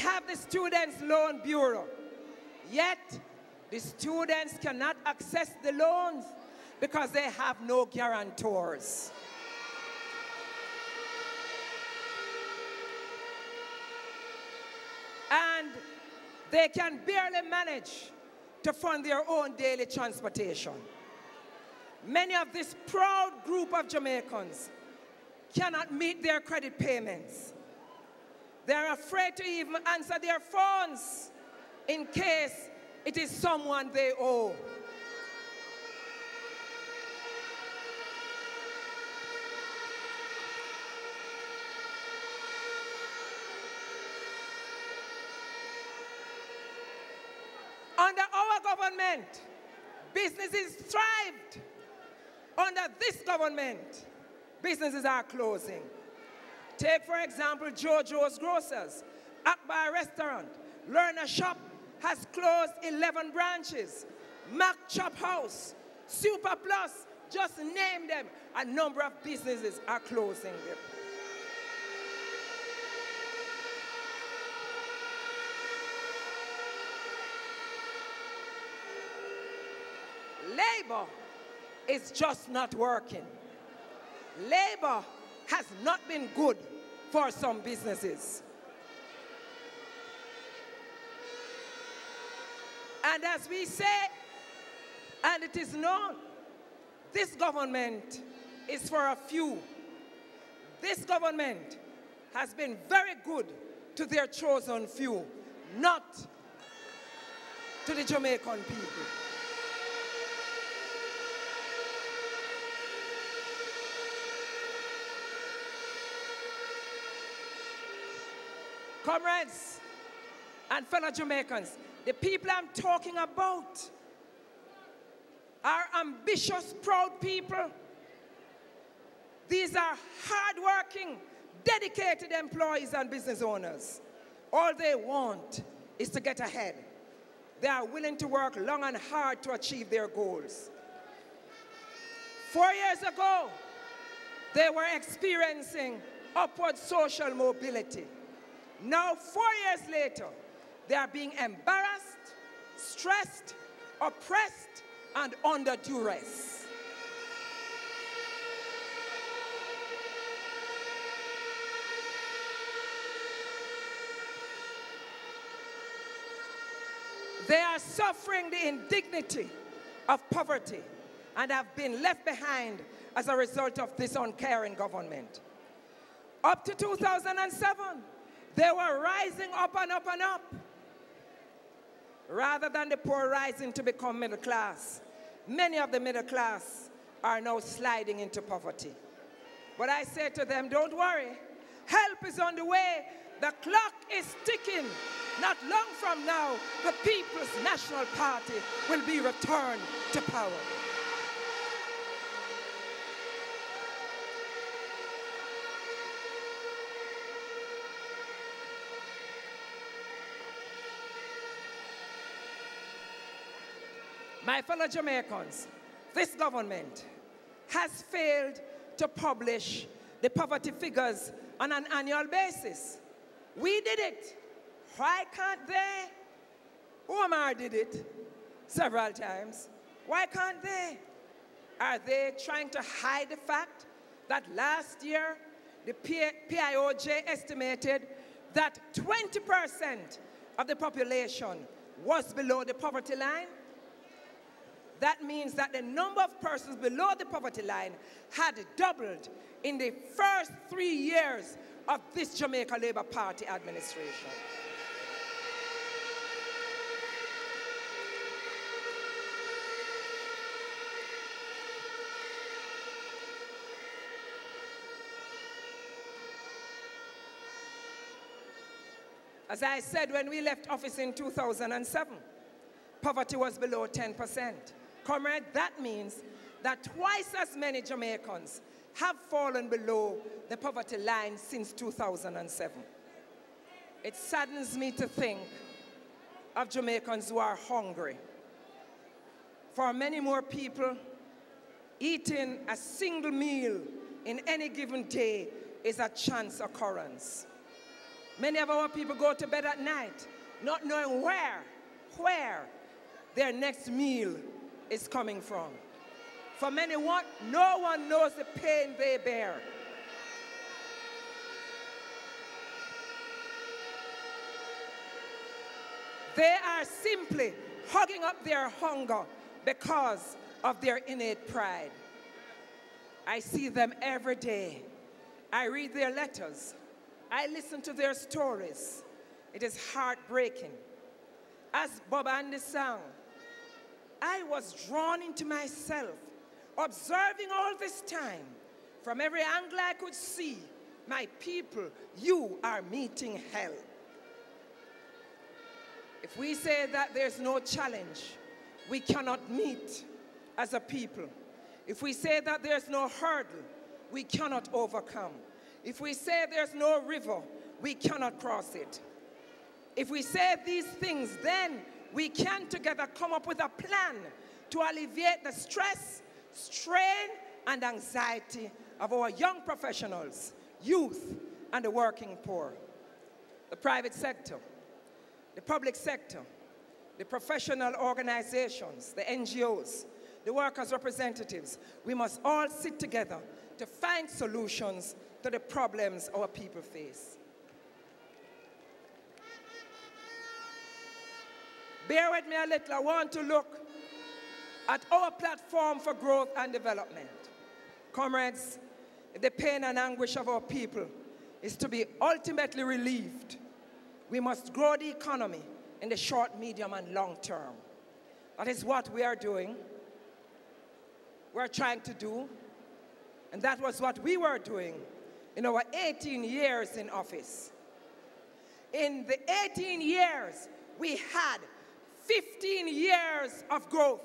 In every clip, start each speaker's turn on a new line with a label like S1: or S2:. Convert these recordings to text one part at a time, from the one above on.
S1: have the Students' Loan Bureau, yet the students cannot access the loans because they have no guarantors. And they can barely manage to fund their own daily transportation. Many of this proud group of Jamaicans cannot meet their credit payments. They're afraid to even answer their phones in case it is someone they owe. Under our government, businesses thrived. Under this government, businesses are closing. Take, for example, JoJo's Grocers, Akbar Restaurant, Learner Shop has closed 11 branches. Mac Chop House, Super Plus, just name them. A number of businesses are closing them. Labor is just not working. Labor has not been good for some businesses. And as we say, and it is known, this government is for a few. This government has been very good to their chosen few, not to the Jamaican people. Comrades and fellow Jamaicans, the people I'm talking about are ambitious, proud people. These are hardworking, dedicated employees and business owners. All they want is to get ahead. They are willing to work long and hard to achieve their goals. 4 years ago, they were experiencing upward social mobility. Now, 4 years later, they are being embarrassed, stressed, oppressed, and under duress. They are suffering the indignity of poverty and have been left behind as a result of this uncaring government. Up to 2007, they were rising up and up and up. Rather than the poor rising to become middle class, many of the middle class are now sliding into poverty. But I say to them, don't worry, help is on the way. The clock is ticking. Not long from now, the People's National Party will be returned to power. My fellow Jamaicans, this government has failed to publish the poverty figures on an annual basis. We did it. Why can't they? Omar did it several times. Why can't they? Are they trying to hide the fact that last year the PIOJ estimated that 20% of the population was below the poverty line? That means that the number of persons below the poverty line had doubled in the first 3 years of this Jamaica Labour Party administration. As I said, when we left office in 2007, poverty was below 10%. Comrade, that means that twice as many Jamaicans have fallen below the poverty line since 2007. It saddens me to think of Jamaicans who are hungry. For many more people, eating a single meal in any given day is a chance occurrence. Many of our people go to bed at night not knowing where their next meal is coming from. For many, no one knows the pain they bear. They are simply hugging up their hunger because of their innate pride. I see them every day. I read their letters. I listen to their stories. It is heartbreaking. As Bob Andy sang, I was drawn into myself, observing all this time. From every angle I could see, my people, you are meeting hell. If we say that there's no challenge we cannot meet as a people, if we say that there's no hurdle we cannot overcome, if we say there's no river we cannot cross it, if we say these things, then we can together come up with a plan to alleviate the stress, strain, and anxiety of our young professionals, youth, and the working poor. The private sector, the public sector, the professional organizations, the NGOs, the workers' representatives, we must all sit together to find solutions to the problems our people face. Bear with me a little. I want to look at our platform for growth and development. Comrades, if the pain and anguish of our people is to be ultimately relieved, we must grow the economy in the short, medium, and long term. That is what we are doing. We're trying to do. And that was what we were doing in our 18 years in office. In the 18 years, we had 15 years of growth.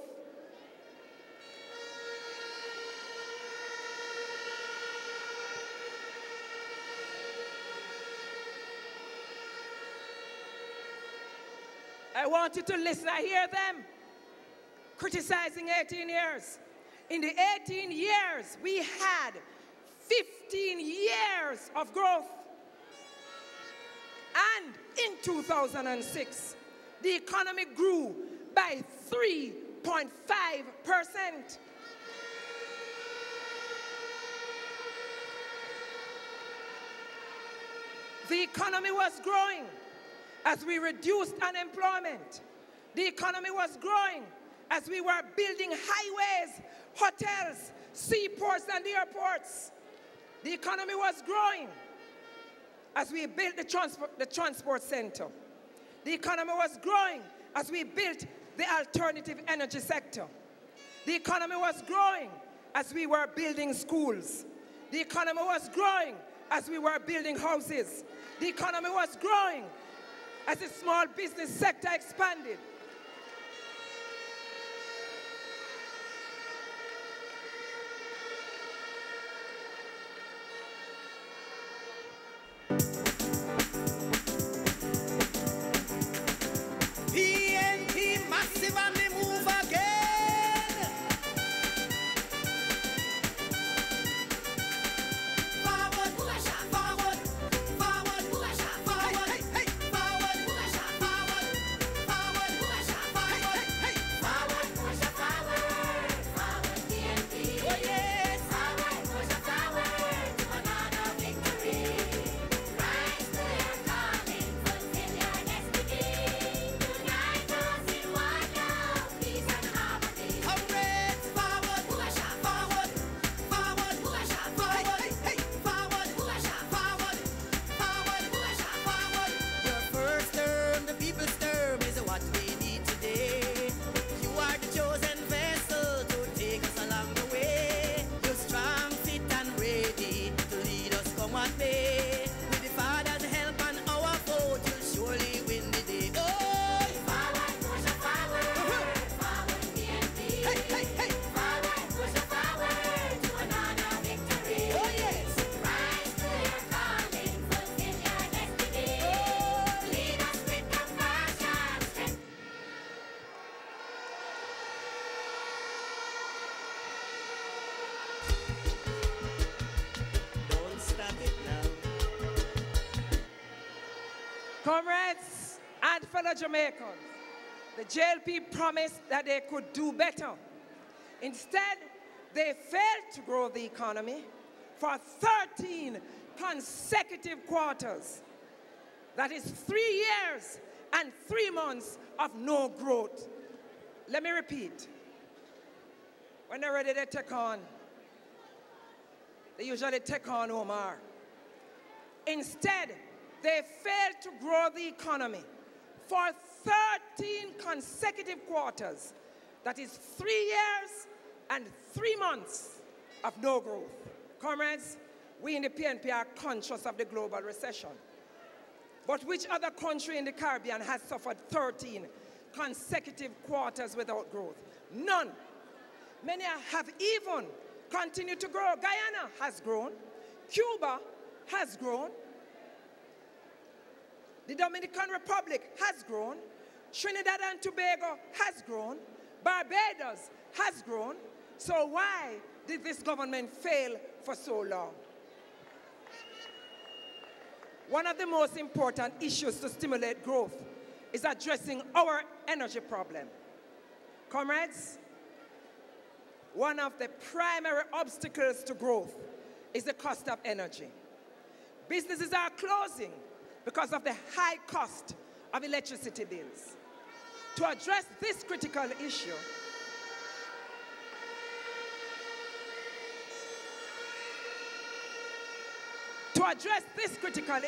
S1: I want you to listen. I hear them criticizing 18 years. In the 18 years, we had 15 years of growth. And in 2006, the economy grew by 3.5%. The economy was growing as we reduced unemployment. The economy was growing as we were building highways, hotels, seaports, and airports. The economy was growing as we built the transport center. The economy was growing as we built the alternative energy sector. The economy was growing as we were building schools. The economy was growing as we were building houses. The economy was growing as the small business sector expanded.
S2: PNP massive and they move again. Forward, push up, forward, forward, push up, forward, hey, hey, forward, push up, forward, forward, push
S1: Comrades and fellow Jamaicans, the JLP promised that they could do better. Instead, they failed to grow the economy for 13 consecutive quarters. That is 3 years and 3 months of no growth. Let me repeat. When they're ready to take on, they usually take on Omar. Instead, they failed to grow the economy for 13 consecutive quarters. That is 3 years and 3 months of no growth. Comrades, we in the PNP are conscious of the global recession. But which other country in the Caribbean has suffered 13 consecutive quarters without growth? None. Many have even continued to grow. Guyana has grown. Cuba has grown. The Dominican Republic has grown. Trinidad and Tobago has grown. Barbados has grown. So why did this government fail for so long? One of the most important issues to stimulate growth is addressing our energy problem. Comrades, one of the primary obstacles to growth is the cost of energy. Businesses are closing because of the high cost of electricity bills. To address this critical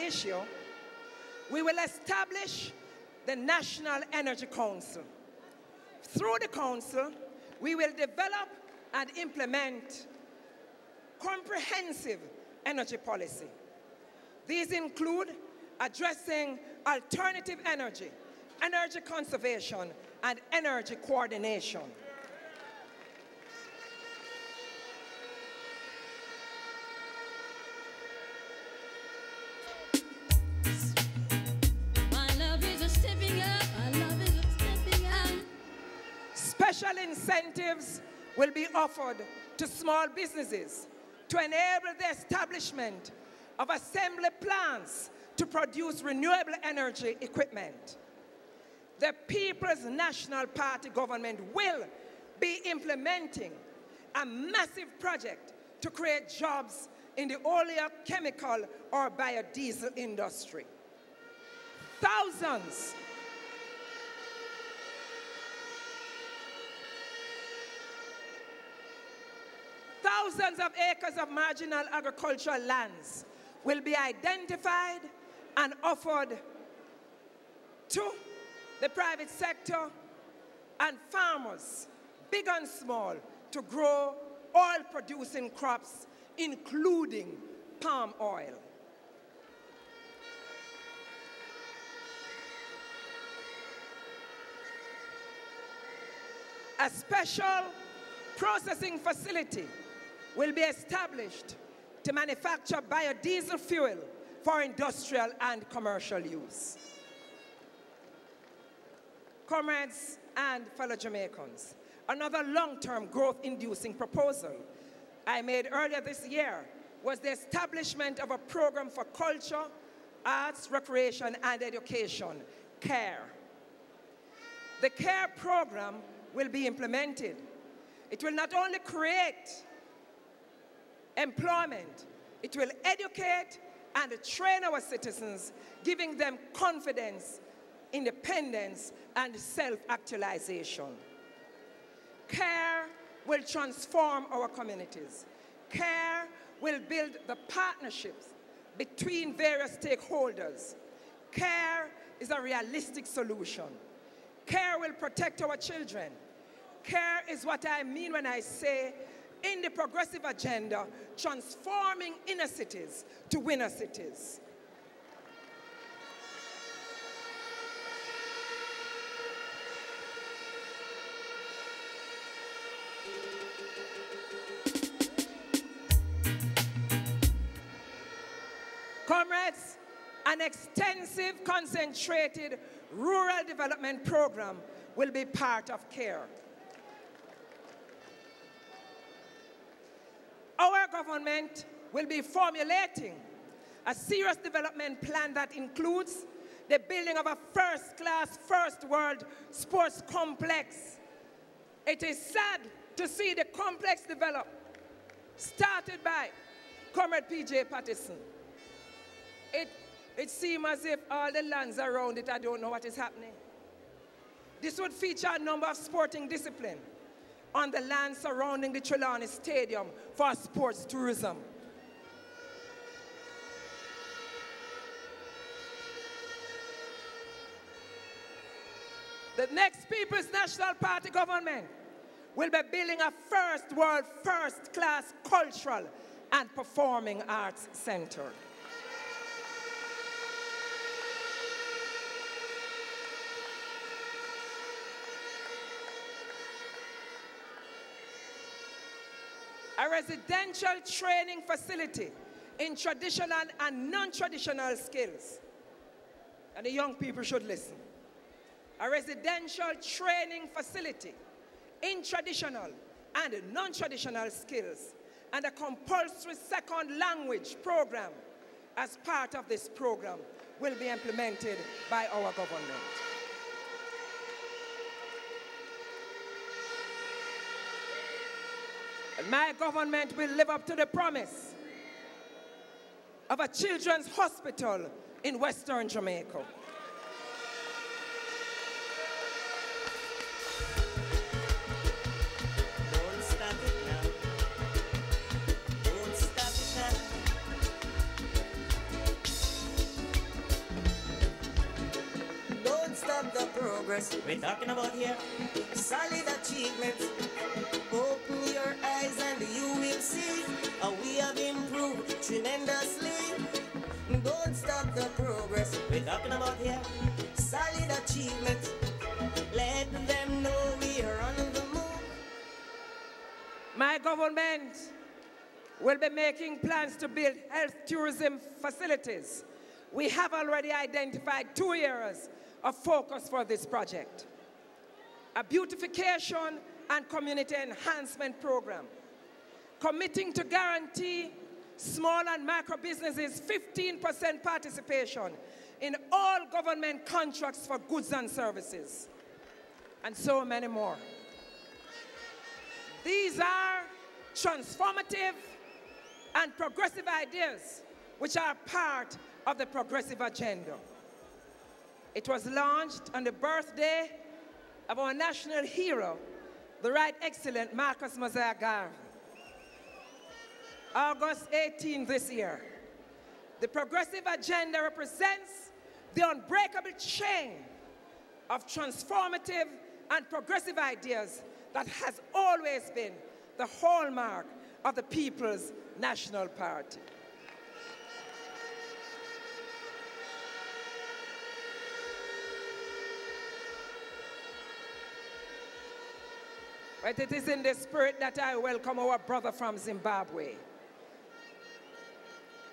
S1: issue, we will establish the National Energy Council. Through the council, we will develop and implement comprehensive energy policy. These include addressing alternative energy, energy conservation, and energy coordination. Special incentives will be offered to small businesses to enable the establishment of assembly plants to produce renewable energy equipment. The People's National Party government will be implementing a massive project to create jobs in the oleochemical or biodiesel industry. Thousands of acres of marginal agricultural lands will be identified and offered to the private sector and farmers, big and small, to grow oil-producing crops, including palm oil. A special processing facility will be established to manufacture biodiesel fuel for industrial and commercial use. Comrades and fellow Jamaicans, another long-term growth-inducing proposal I made earlier this year was the establishment of a program for culture, arts, recreation, and education, CARE. The CARE program will be implemented. It will not only create employment, it will educate and train our citizens, giving them confidence, independence, and self-actualization. CARE will transform our communities. CARE will build the partnerships between various stakeholders. CARE is a realistic solution. CARE will protect our children. CARE is what I mean when I say, in the progressive agenda, transforming inner cities to winner cities. Comrades, an extensive, concentrated rural development program will be part of CARE. Our government will be formulating a serious development plan that includes the building of a first-class, first-world sports complex. It is sad to see the complex develop, started by Comrade P.J. Patterson. It seems as if all the lands around it, I don't know what is happening. This would feature a number of sporting disciplines on the land surrounding the Trelawney Stadium for sports tourism. The next People's National Party government will be building a first world, first-class cultural and performing arts center. A residential training facility in traditional and non-traditional skills. And the young people should listen. A residential training facility in traditional and non-traditional skills, and a compulsory second language program as part of this program will be implemented by our government. And my government will live up to the promise of a children's hospital in Western Jamaica.
S2: We're talking about here solid achievements. Open your eyes and you will see how we have improved tremendously. Don't stop the progress. We're talking about here solid achievements. Let them know we are on the move.
S1: My government will be making plans to build health tourism facilities. We have already identified 2 areas of focus for this project: a beautification and community enhancement program, committing to guarantee small and micro businesses 15% participation in all government contracts for goods and services, and so many more. These are transformative and progressive ideas which are part of the progressive agenda. It was launched on the birthday of our national hero, the Right Excellent Marcus Mosiah Garvey, August 18 this year. The progressive agenda represents the unbreakable chain of transformative and progressive ideas that has always been the hallmark of the People's National Party. But it is in the spirit that I welcome our brother from Zimbabwe.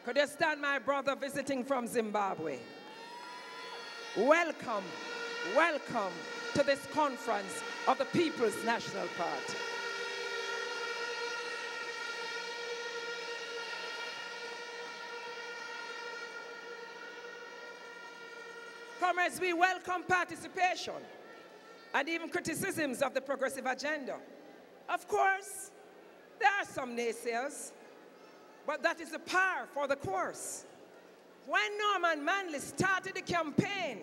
S1: Could you stand, my brother visiting from Zimbabwe? Welcome, welcome to this conference of the People's National Party. Comrades, we welcome participation and even criticisms of the progressive agenda. Of course, there are some naysayers, but that is the par for the course. When Norman Manley started the campaign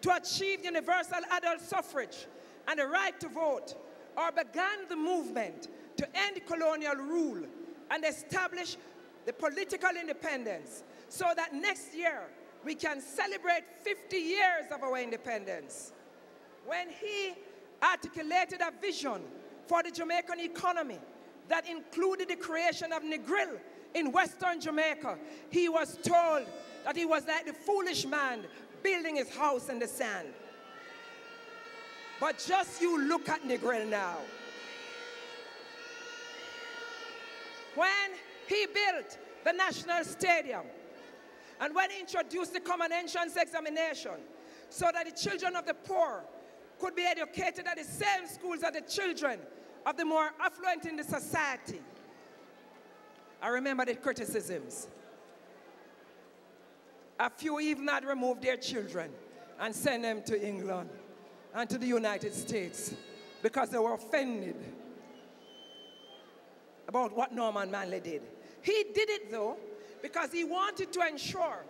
S1: to achieve universal adult suffrage and the right to vote, or began the movement to end colonial rule and establish the political independence so that next year we can celebrate 50 years of our independence. When he articulated a vision for the Jamaican economy that included the creation of Negril in Western Jamaica, he was told that he was like the foolish man building his house in the sand. But just you look at Negril now. When he built the National Stadium, and when he introduced the common entrance examination so that the children of the poor could be educated at the same schools as the children of the more affluent in the society, I remember the criticisms. A few even had removed their children and send them to England and to the United States because they were offended about what Norman Manley did. He did it, though, because he wanted to ensure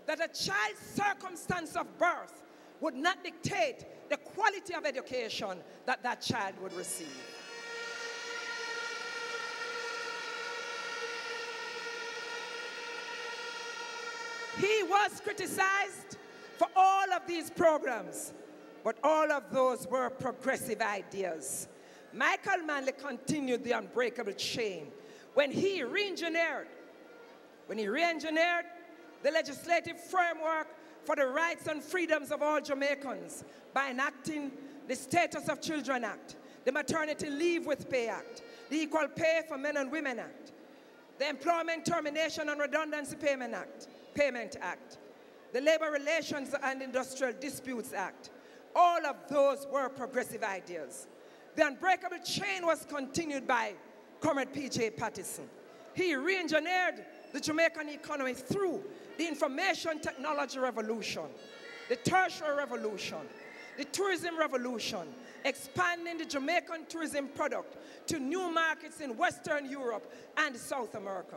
S1: that a child's circumstance of birth would not dictate the quality of education that that child would receive. He was criticized for all of these programs, but all of those were progressive ideas. Michael Manley continued the unbreakable chain when he re-engineered the legislative framework for the rights and freedoms of all Jamaicans by enacting the Status of Children Act, the Maternity Leave with Pay Act, the Equal Pay for Men and Women Act, the Employment Termination and Redundancy Payment Act, the Labor Relations and Industrial Disputes Act. All of those were progressive ideas. The unbreakable chain was continued by Comrade P.J. Patterson. He re-engineered the Jamaican economy through the information technology revolution, the tertiary revolution, the tourism revolution, expanding the Jamaican tourism product to new markets in Western Europe and South America,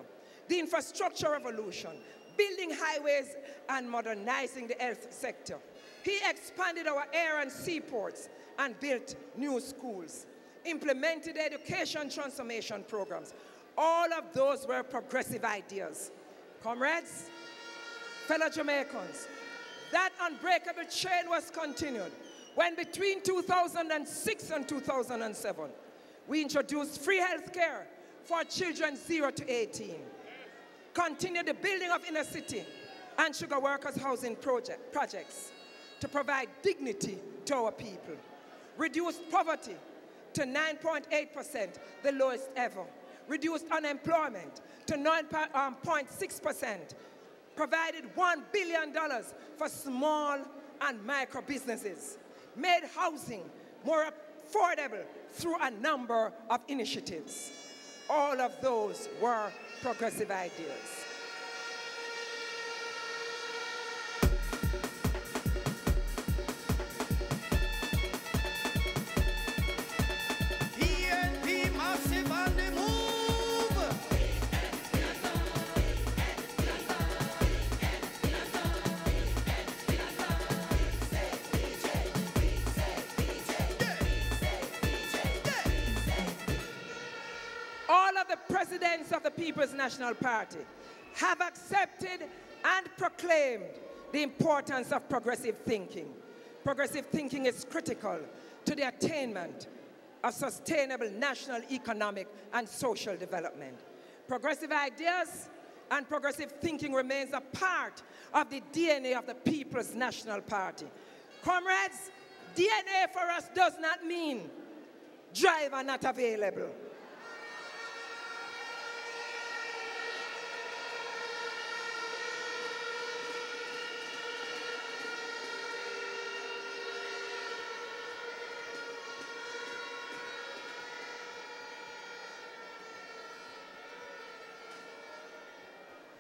S1: the infrastructure revolution, building highways and modernizing the health sector. He expanded our air and seaports and built new schools, implemented education transformation programs. All of those were progressive ideas. Comrades, fellow Jamaicans, that unbreakable chain was continued when between 2006 and 2007, we introduced free health care for children 0 to 18, continued the building of inner city and sugar workers' housing projects to provide dignity to our people, reduced poverty to 9.8%, the lowest ever, reduced unemployment to 9.6%, provided $1 billion for small and micro businesses, made housing more affordable through a number of initiatives. All of those were progressive ideas. Presidents of the People's National Party have accepted and proclaimed the importance of progressive thinking. Progressive thinking is critical to the attainment of sustainable national economic and social development. Progressive ideas and progressive thinking remains a part of the DNA of the People's National Party. Comrades, DNA for us does not mean driver not available.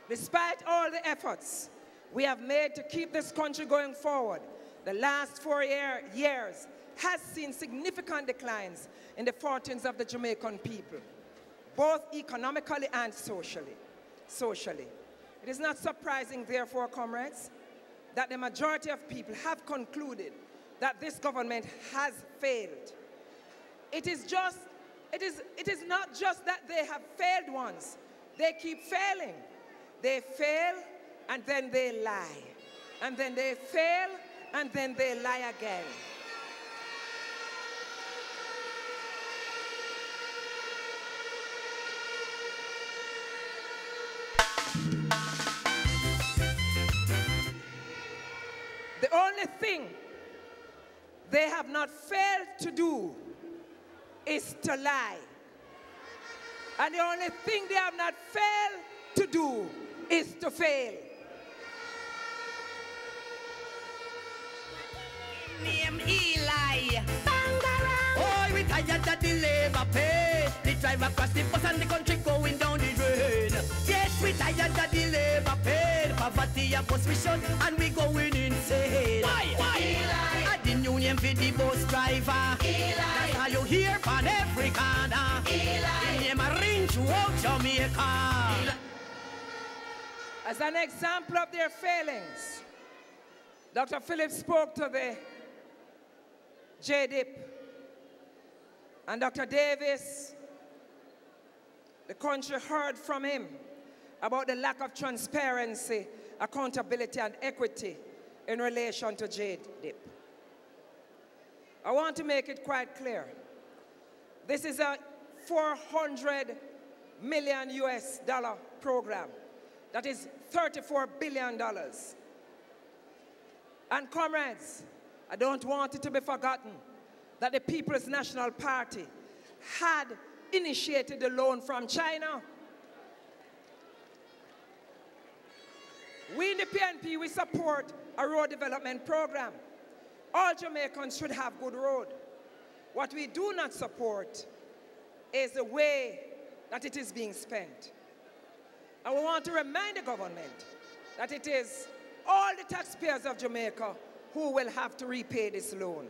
S1: Despite all the efforts we have made to keep this country going forward, the last 4 years has seen significant declines in the fortunes of the Jamaican people, both economically and socially. It is not surprising, therefore, comrades, that the majority of people have concluded that this government has failed. It is not just that they have failed once, they keep failing. They fail, and then they lie. And then they fail, and then they lie again. The only thing they have not failed to do is to lie. And the only thing they have not failed to do is to fail.
S3: Name Eli. Oh, we tired of the labor pay. The driver across the bus and the country going down the drain. Yes, we tired of the labor pay. The poverty a bus we shut and we going insane. Why? At the union for the bus driver. That's how you hear on every corner. The name a ring throughout Jamaica.
S1: As an example of their failings, Dr. Phillips spoke to the JDIP, and Dr. Davis, the country heard from him about the lack of transparency, accountability, and equity in relation to JDIP. I want to make it quite clear. This is a $400 million US program. That is $34 billion. And comrades, I don't want it to be forgotten that the People's National Party had initiated the loan from China. We in the PNP, we support a road development program. All Jamaicans should have good road. What we do not support is the way that it is being spent. And we want to remind the government that it is all the taxpayers of Jamaica who will have to repay this loan.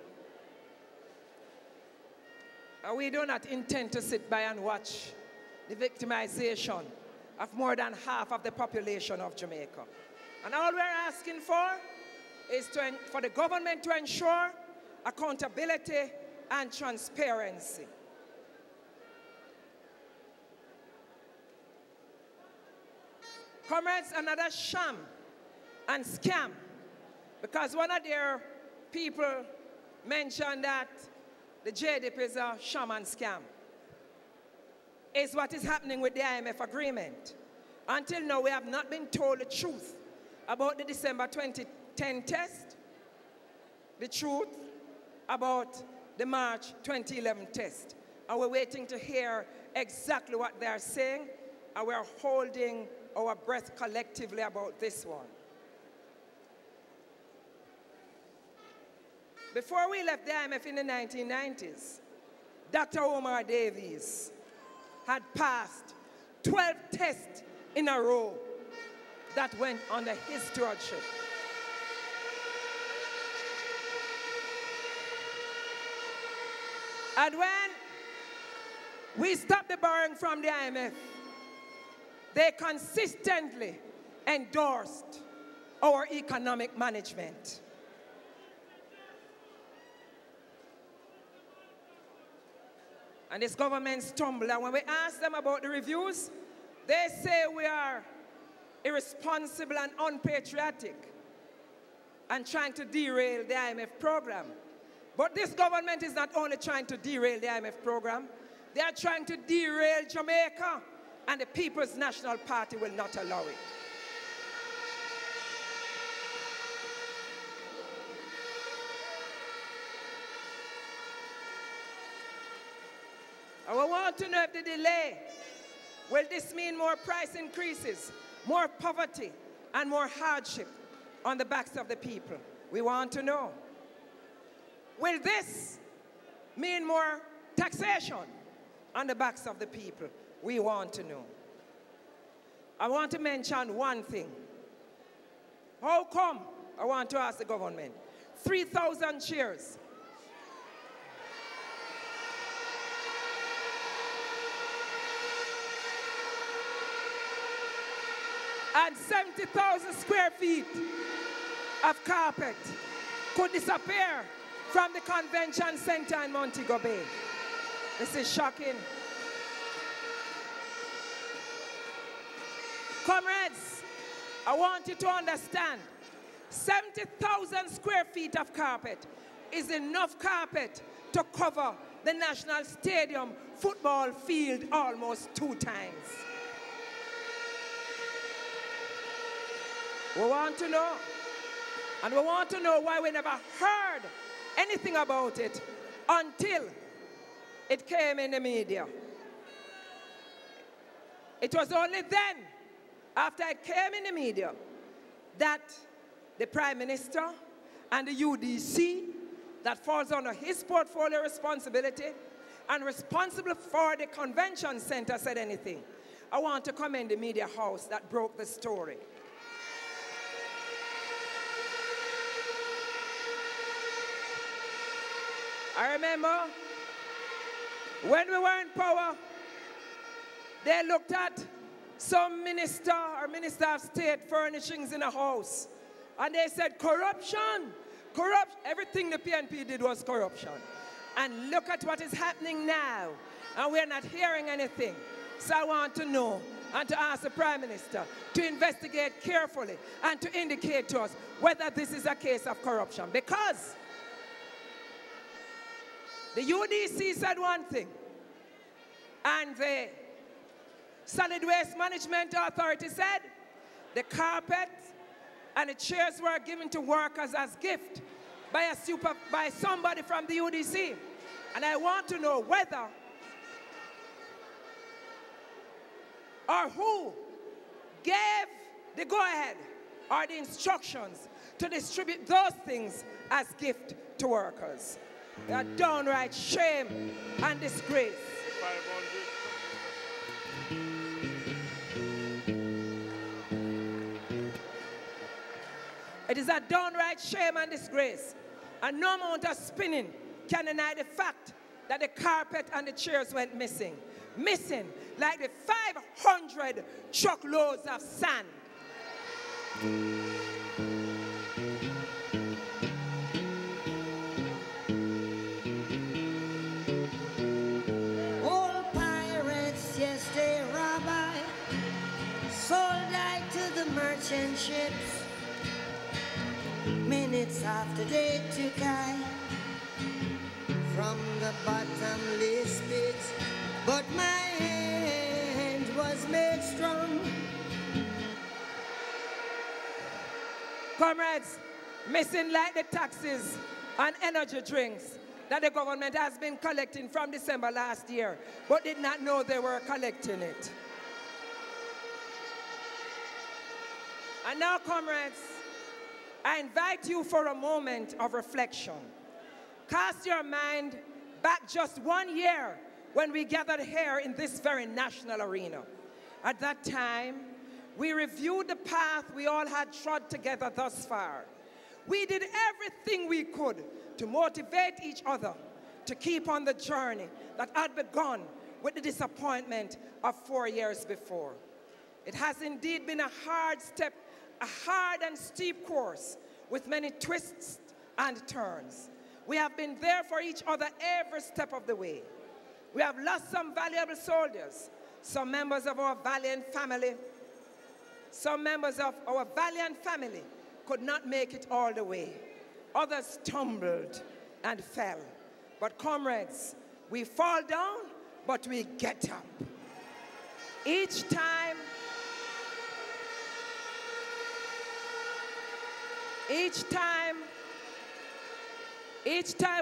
S1: And we do not intend to sit by and watch the victimization of more than half of the population of Jamaica. And all we're asking for is for the government to ensure accountability and transparency. Comrades, another sham and scam, because one of their people mentioned that the JDIP is a sham and scam, is what is happening with the IMF agreement. Until now, we have not been told the truth about the December 2010 test, the truth about the March 2011 test. And we're waiting to hear exactly what they are saying, and we're holding our breath collectively about this one. Before we left the IMF in the 1990s, Dr. Omar Davies had passed 12 tests in a row that went under his stewardship. And when we stopped the borrowing from the IMF, they consistently endorsed our economic management. And this government stumbled, and when we ask them about the reviews, they say we are irresponsible and unpatriotic and trying to derail the IMF program. But this government is not only trying to derail the IMF program, they are trying to derail Jamaica, and the People's National Party will not allow it. And we want to know if the delay, will this mean more price increases, more poverty, and more hardship on the backs of the people? We want to know. Will this mean more taxation on the backs of the people? We want to know. I want to mention one thing. How come, I want to ask the government, 3,000 chairs and 70,000 square feet of carpet could disappear from the convention center in Montego Bay? This is shocking. Comrades, I want you to understand, 70,000 square feet of carpet is enough carpet to cover the National Stadium football field almost 2 times. We want to know, and we want to know why we never heard anything about it until it came in the media. It was only then, after it came in the media, that the Prime Minister and the UDC, that falls under his portfolio responsibility and responsible for the convention center, said anything. I want to commend the media house that broke the story. I remember when we were in power, they looked at some minister or minister of state furnishings in a house. And they said, corruption, corruption. Everything the PNP did was corruption. And look at what is happening now. And we're not hearing anything. So I want to know and to ask the Prime Minister to investigate carefully and to indicate to us whether this is a case of corruption. Because the UDC said one thing, and the Solid Waste Management Authority said the carpet and the chairs were given to workers as gift by somebody from the UDC. And I want to know whether or who gave the go-ahead or the instructions to distribute those things as gift to workers. They are downright shame and disgrace.
S4: 500.
S1: It is a downright shame and disgrace. And no amount of spinning can deny the fact that the carpet and the chairs went missing. Missing like the 500 truckloads of sand.
S2: All pirates, yes, they rob I, sold I to the merchant ships. Minutes after they took I from the bottomless pit, but my hand was made strong.
S1: Comrades, missing like the taxes and energy drinks that the government has been collecting from December last year, but did not know they were collecting it. And now, comrades, I invite you for a moment of reflection. Cast your mind back just 1 year when we gathered here in this very national arena. At that time, we reviewed the path we all had trod together thus far. We did everything we could to motivate each other to keep on the journey that had begun with the disappointment of 4 years before. It has indeed been a hard step, a hard and steep course with many twists and turns. We have been there for each other every step of the way. We have lost some valuable soldiers, some members of our valiant family. Some members of our valiant family could not make it all the way. Others stumbled and fell. But comrades, we fall down, but we get up. Each time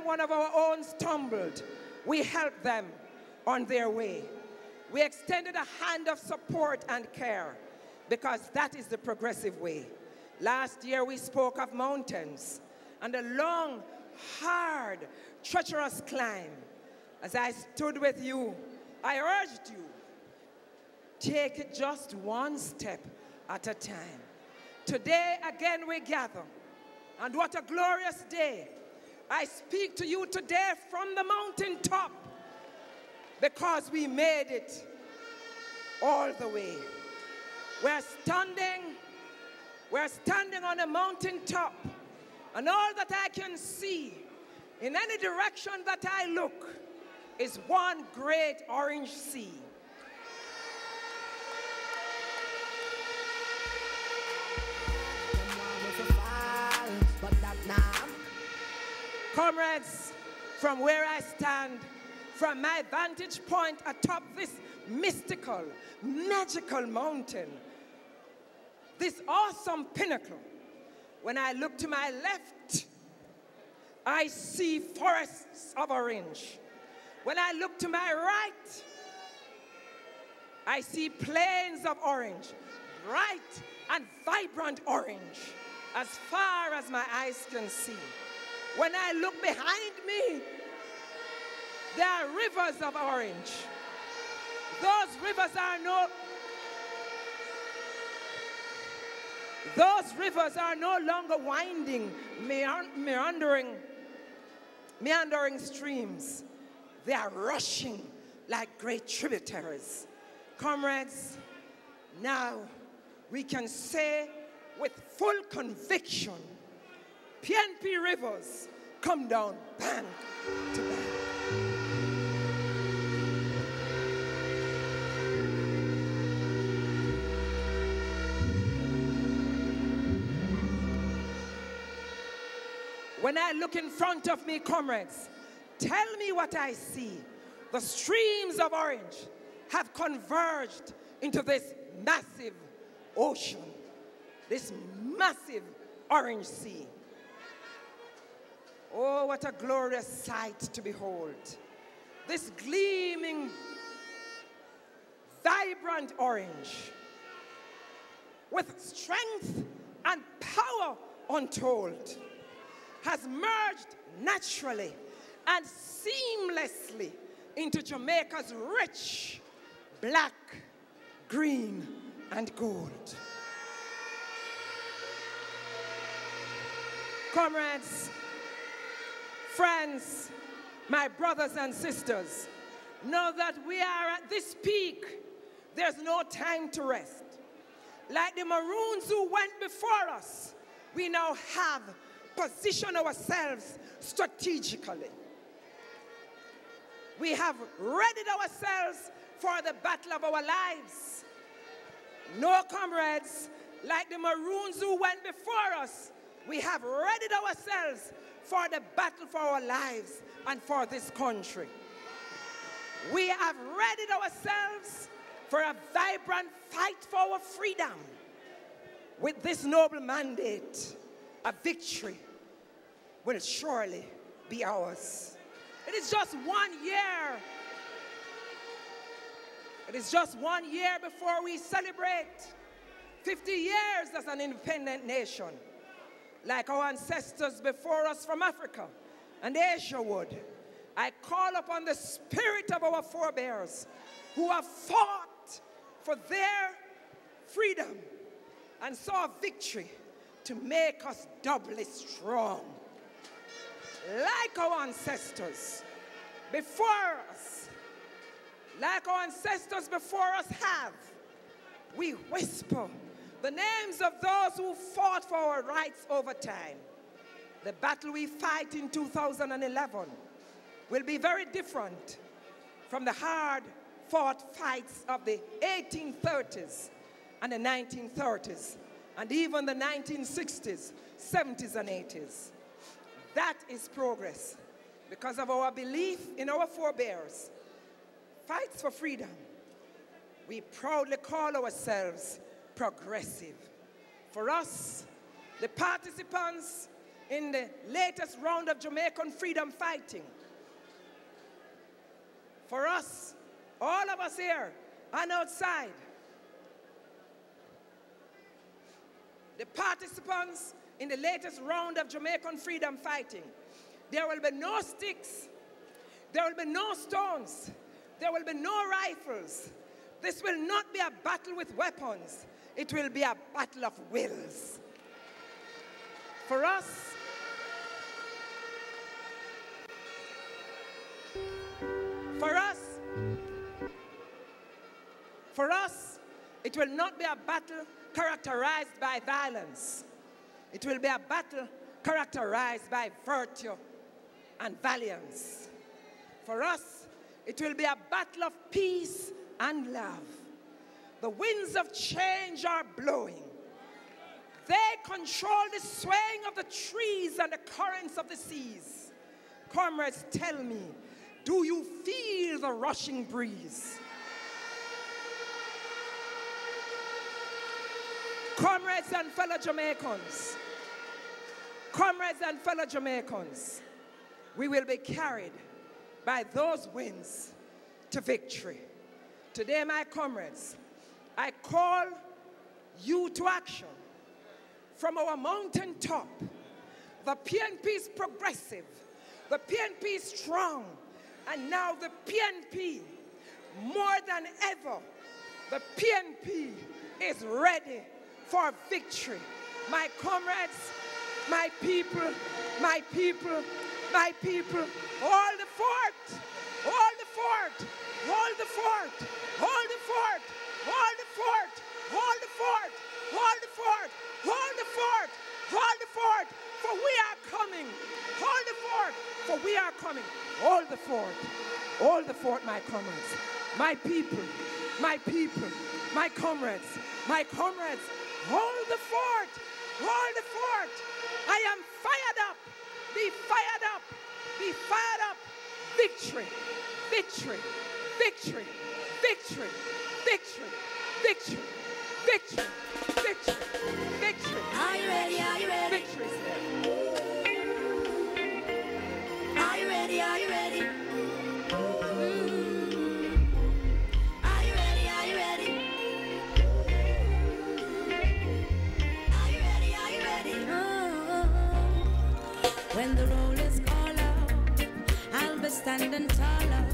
S1: one of our own stumbled, we helped them on their way. We extended a hand of support and care, because that is the progressive way. Last year we spoke of mountains and a long, hard, treacherous climb. As I stood with you, I urged you, take it just one step at a time. Today again we gather, and what a glorious day. I speak to you today from the mountaintop, because we made it all the way. We're standing on a mountaintop, and all that I can see in any direction that I look is one great orange sea. Comrades, from where I stand, from my vantage point atop this mystical, magical mountain, this awesome pinnacle, when I look to my left, I see forests of orange. When I look to my right, I see plains of orange, bright and vibrant orange, as far as my eyes can see. When I look behind me, there are rivers of orange. Those rivers are no longer winding, meandering meandering streams, they are rushing like great tributaries. Comrades, now we can say with full conviction, PNP rivers come down bank to bank. When I look in front of me, comrades, tell me what I see. The streams of orange have converged into this massive ocean, this massive orange sea. Oh, what a glorious sight to behold. This gleaming, vibrant orange with strength and power untold has merged naturally and seamlessly into Jamaica's rich black, green, and gold. Comrades, friends, my brothers and sisters, know that we are at this peak. There's no time to rest. Like the Maroons who went before us, we now have positioned ourselves strategically. We have readied ourselves for the battle of our lives. No, comrades, like the Maroons who went before us, we have readied ourselves for the battle for our lives and for this country. We have readied ourselves for a vibrant fight for our freedom. With this noble mandate, a victory will surely be ours. It is just 1 year. It is just 1 year before we celebrate 50 years as an independent nation. Like our ancestors before us from Africa and Asia would, I call upon the spirit of our forebears who have fought for their freedom and saw victory to make us doubly strong. Like our ancestors before us, have, we whisper the names of those who fought for our rights over time. The battle we fight in 2011 will be very different from the hard-fought fights of the 1830s and the 1930s, and even the 1960s, 70s, and 80s. That is progress because of our belief in our forebears. Fights for freedom. We proudly call ourselves progressive. For us, the participants in the latest round of Jamaican freedom fighting, for us, all of us here and outside, the participants in the latest round of Jamaican freedom fighting, there will be no sticks, there will be no stones, there will be no rifles. This will not be a battle with weapons. It will be a battle of wills. For us, it will not be a battle characterized by violence. It will be a battle characterized by virtue and valiance. For us, it will be a battle of peace and love. The winds of change are blowing. They control the swaying of the trees and the currents of the seas. Comrades, tell me, do you feel the rushing breeze? Comrades and fellow Jamaicans, we will be carried by those winds to victory. Today, my comrades, I call you to action. From our mountain top, the PNP is progressive, the PNP is strong, and now the PNP, more than ever, the PNP is ready for victory. My comrades, my people, My people, hold the fort. Hold the fort. Hold the fort. Hold the fort. Hold the fort. Hold the fort. Hold the fort. Hold the fort. Hold the fort. For we are coming. Hold the fort. For we are coming. Hold the fort. Hold the fort, my comrades. My people. My people. My comrades. My comrades. Hold the fort. Hold the fort. I am fired up. Be fired up. Be fired up. Victory. Victory. Victory. Victory. Victory. Victory. Victory. Victory. Victory.
S4: Are you ready? Are you ready?
S1: Victory is there.
S4: Are you ready? Are you ready? Are you ready? Are you ready? Are you ready? Are you ready? When the roll is called out, I'll be standing taller.